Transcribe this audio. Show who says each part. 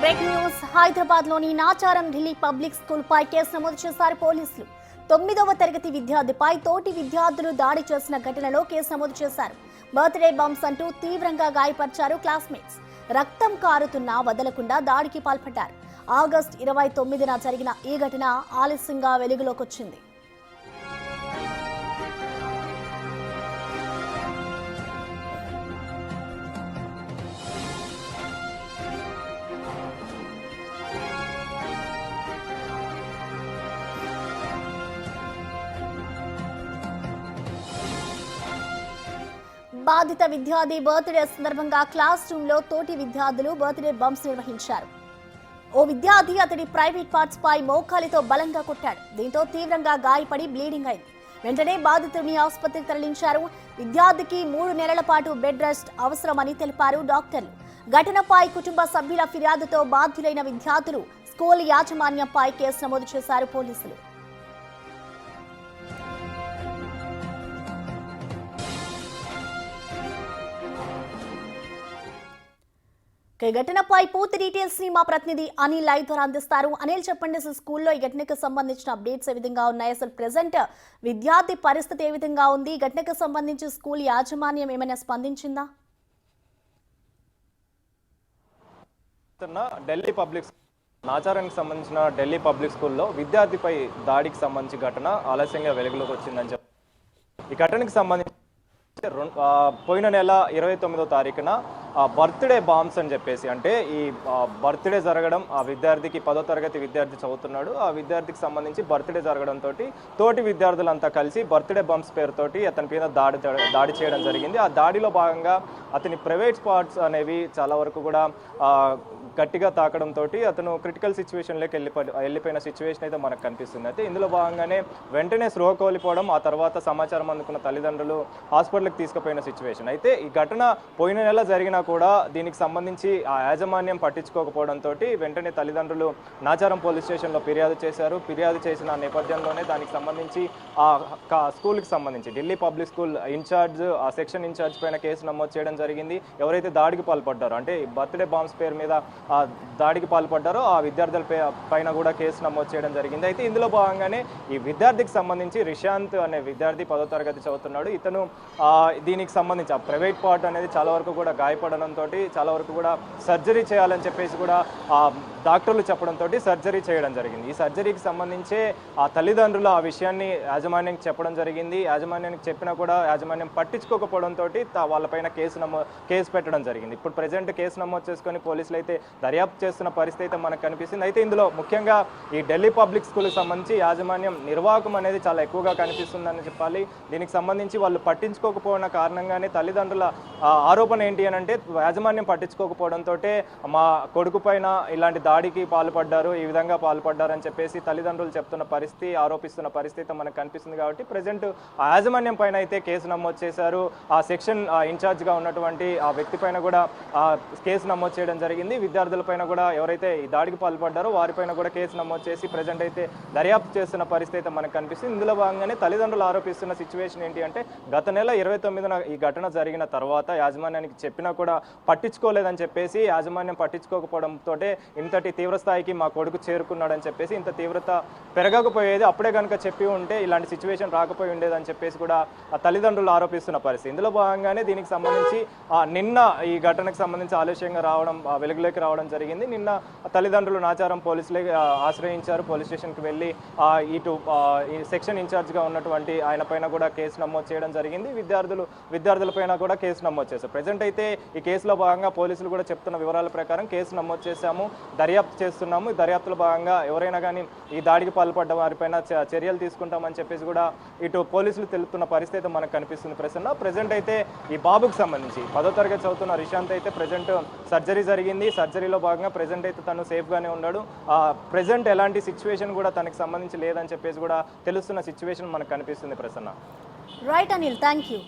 Speaker 1: Breaking news హైదరాబాద్లోని Nacharam Delhi public స్కూల్పై case నమోదు చేశారు పోలీసులు. 9వ తరగతి విద్యార్థిపై తోటి విద్యార్థులు దాడి చేసిన ఘటనలో కేసు నమోదు చేశారు. బర్త్డే బంప్స్ అంటూ తీవ్రంగా గాయపరిచారు క్లాస్మేట్స్. రక్తం కారుతున్నా వదలకుండా దాడికి పాల్పడ్డారు. ఆగస్టు 29న జరిగిన ఈ ఘటన ఆలస్యంగా వెలుగులోకొచ్చింది. బాధిత విద్యార్థి బర్త్డే సందర్భంగా క్లాస్ రూమ్ లో తోటి విద్యార్థులు బర్త్డే బంప్స్ నిర్వహించారు. ఓ విద్యార్థి అతడి ప్రైవేట్ పార్ట్స్ పై మోకాలితో బలంగా కొట్టాడు. దీంతో తీవ్రంగా గాయపడి బ్లీడింగ్ అయింది. వెంటనే బాధితుడిని ఆసుపత్రికి తరలించారు. విద్యార్థికి 3 నెలల పాటు బెడ్ రెస్ట్ అవసరమని తెలిపారు డాక్టర్లు. ఘటనపై కుటుంబ సభ్యుల ఫిర్యాదుతో బాధ్యులైన విద్యార్థులు స్కూల్ యాజమాన్యంపై కేసు నమోదు చేశారు పోలీసులు. ఈ ఘటనపై పూర్తి డీటెయిల్స్ ని మా ప్రతినిధి అనిల్ లైవ్ ద్వారా అందిస్తారు. అనిల్, చెప్పండి, అసలు స్కూల్లో ఈ ఘటనకు సంబంధించిన అప్డేట్స్ ఏ విధంగా ఉన్నాయి? అసలు ప్రెసెంట్ విద్యార్థి పరిస్థితి ఏ విధంగా ఉంది? ఘటనకు సంబంధించి స్కూల్ యాజమాన్యం ఏమైనా స్పందించిందా?
Speaker 2: ఢిల్లీ పబ్లిక్ నాచారానికి సంబంధించిన ఢిల్లీ పబ్లిక్ స్కూల్లో విద్యార్థిపై దాడికి సంబంధించి ఘటన ఆలస్యంగా వెలుగులోకి వచ్చిందని చెప్పి ఈ ఘటనకు సంబంధించి పోయిన నెల 29వ తారీఖున బర్త్డే బాంబ్స్ అని చెప్పేసి, అంటే ఈ బర్త్డే జరగడం, ఆ విద్యార్థికి 10వ తరగతి విద్యార్థి చదువుతున్నాడు. ఆ విద్యార్థికి సంబంధించి బర్త్డే జరగడంతో తోటి విద్యార్థులంతా కలిసి బర్త్డే బంప్స్ పేరుతోటి అతని మీద దాడి చేయడం జరిగింది. ఆ దాడిలో భాగంగా అతని ప్రైవేట్ పార్ట్స్ అనేవి చాలా వరకు కూడా గట్టిగా తాకడంతో అతను క్రిటికల్ సిచ్యువేషన్లోకి వెళ్ళిపోయిన సిచ్యువేషన్ అయితే మనకు కనిపిస్తుంది. అయితే ఇందులో భాగంగానే వెంటనే స్పృహ కోల్పోవడం, ఆ తర్వాత సమాచారం అందుకున్న తల్లిదండ్రులు హాస్పిటల్కి తీసుకుపోయిన సిచ్యువేషన్. అయితే ఈ ఘటన పోయిన నెల జరిగినా కూడా దీనికి సంబంధించి ఆ యాజమాన్యం పట్టించుకోకపోవడంతో వెంటనే తల్లిదండ్రులు నాచారం పోలీస్ స్టేషన్లో ఫిర్యాదు చేశారు. ఫిర్యాదు చేసిన నేపథ్యంలోనే దానికి సంబంధించి ఆ స్కూల్కి సంబంధించి ఢిల్లీ పబ్లిక్ స్కూల్ ఇన్ఛార్జ్, ఆ సెక్షన్ ఇన్ఛార్జ్ పైన కేసు నమోదు చేయడం జరిగింది. ఎవరైతే దాడికి పాల్పడ్డారో, అంటే బర్త్డే బాంబ్స్ పేరు మీద ఆ దాడికి పాల్పడ్డారో ఆ విద్యార్థుల పైన కూడా కేసు నమోదు చేయడం జరిగింది. అయితే ఇందులో భాగంగానే ఈ విద్యార్థికి సంబంధించి రిషాంత్ అనే విద్యార్థి 10వ తరగతి చదువుతున్నాడు. ఇతను దీనికి సంబంధించి ఆ ప్రైవేట్ పార్ట్ అనేది చాలా వరకు కూడా గాయపడడంతో చాలా వరకు కూడా సర్జరీ చేయాలని చెప్పేసి కూడా డాక్టర్లు చెప్పడంతో సర్జరీ చేయడం జరిగింది. ఈ సర్జరీకి సంబంధించే ఆ తల్లిదండ్రులు ఆ విషయాన్ని యాజమాన్యానికి చెప్పడం జరిగింది. యాజమాన్యానికి చెప్పినా కూడా యాజమాన్యం పట్టించుకోకపోవడంతో వాళ్ళపైన కేసు పెట్టడం జరిగింది. ఇప్పుడు ప్రజెంట్ కేసు నమోదు చేసుకొని పోలీసులు అయితే దర్యాప్తు చేస్తున్న పరిస్థితి అయితే మనకు కనిపిస్తుంది. అయితే ఇందులో ముఖ్యంగా ఈ ఢిల్లీ పబ్లిక్ స్కూల్కి సంబంధించి యాజమాన్యం నిర్వాహకం అనేది చాలా ఎక్కువగా కనిపిస్తుందని చెప్పాలి. దీనికి సంబంధించి వాళ్ళు పట్టించుకోకపోవడం కారణంగానే తల్లిదండ్రుల ఆరోపణ ఏంటి అని అంటే, యాజమాన్యం పట్టించుకోకపోవడంతో మా కొడుకు పైన ఇలాంటి దాడికి పాల్పడ్డారు, ఈ విధంగా పాల్పడ్డారు అని చెప్పేసి తల్లిదండ్రులు చెప్తున్న పరిస్థితి, ఆరోపిస్తున్న పరిస్థితి మనకు కనిపిస్తుంది. కాబట్టి ప్రజెంట్ ఆ యాజమాన్యం పైన అయితే కేసు నమోదు చేశారు. ఆ సెక్షన్ ఇన్ఛార్జ్గా ఉన్నటువంటి ఆ వ్యక్తి పైన కూడా కేసు నమోదు చేయడం జరిగింది. విద్యార్థుల పైన కూడా ఎవరైతే ఈ దాడికి పాల్పడ్డారో వారిపైన కూడా కేసు నమోదు చేసి ప్రజెంట్ అయితే దర్యాప్తు చేస్తున్న పరిస్థితి అయితే మనకు కనిపిస్తుంది. ఇందులో భాగంగానే తల్లిదండ్రులు ఆరోపిస్తున్న సిచ్యువేషన్ ఏంటి అంటే, గత నెల 29న ఈ ఘటన జరిగిన తర్వాత యాజమాన్యానికి చెప్పినా కూడా పట్టించుకోలేదని చెప్పేసి, యాజమాన్యం పట్టించుకోకపోవడంతో ఇంతటి తీవ్ర స్థాయికి మా కొడుకు చేరుకున్నాడని చెప్పేసి, ఇంత తీవ్రత పెరగకపోయేది, అప్పుడే కనుక చెప్పి ఉంటే ఇలాంటి సిచ్యువేషన్ రాకపోయి ఉండేదని చెప్పేసి కూడా ఆ తల్లిదండ్రులు ఆరోపిస్తున్న పరిస్థితి. ఇందులో భాగంగానే దీనికి సంబంధించి నిన్న ఈ ఘటనకు సంబంధించి ఆలస్యంగా వెలుగులోకి రావడం జరిగింది. నిన్న తల్లిదండ్రులు నాచారం పోలీసులే ఆశ్రయించారు. పోలీస్ స్టేషన్కి వెళ్ళి ఇటు ఈ సెక్షన్ ఇన్ఛార్జ్గా ఉన్నటువంటి ఆయన పైన కూడా కేసు నమోదు చేయడం జరిగింది. విద్యార్థుల పైన కూడా కేసు నమోదు చేశారు. ప్రజెంట్ అయితే ఈ కేసులో భాగంగా పోలీసులు కూడా చెప్తున్న వివరాల ప్రకారం కేసు నమోదు చేశాము, దర్యాప్తు చేస్తున్నాము. దర్యాప్తులో భాగంగా ఎవరైనా కానీ ఈ దాడికి పాల్పడ్డ వారిపైన చర్యలు తీసుకుంటామని చెప్పేసి కూడా ఇటు పోలీసులు తెలుపుతున్న పరిస్థితి మనకు కనిపిస్తుంది. ప్రజెంట్ అయితే ఈ బాబుకి సంబంధించి 10వ తరగతి చదువుతున్న రిషాంత్ అయితే ప్రజెంట్ సర్జరీ జరిగింది. సర్జరీలో భాగంగా ప్రజెంట్ అయితే తను సేఫ్గానే ఉన్నాడు. ప్రజెంట్ ఎలాంటి సిచ్యువేషన్ కూడా తనకు సంబంధించి లేదని చెప్పేసి కూడా తెలుస్తున్న సిచ్యువేషన్ మనకు కనిపిస్తుంది. Prasanna.
Speaker 1: Right Anil, thank you.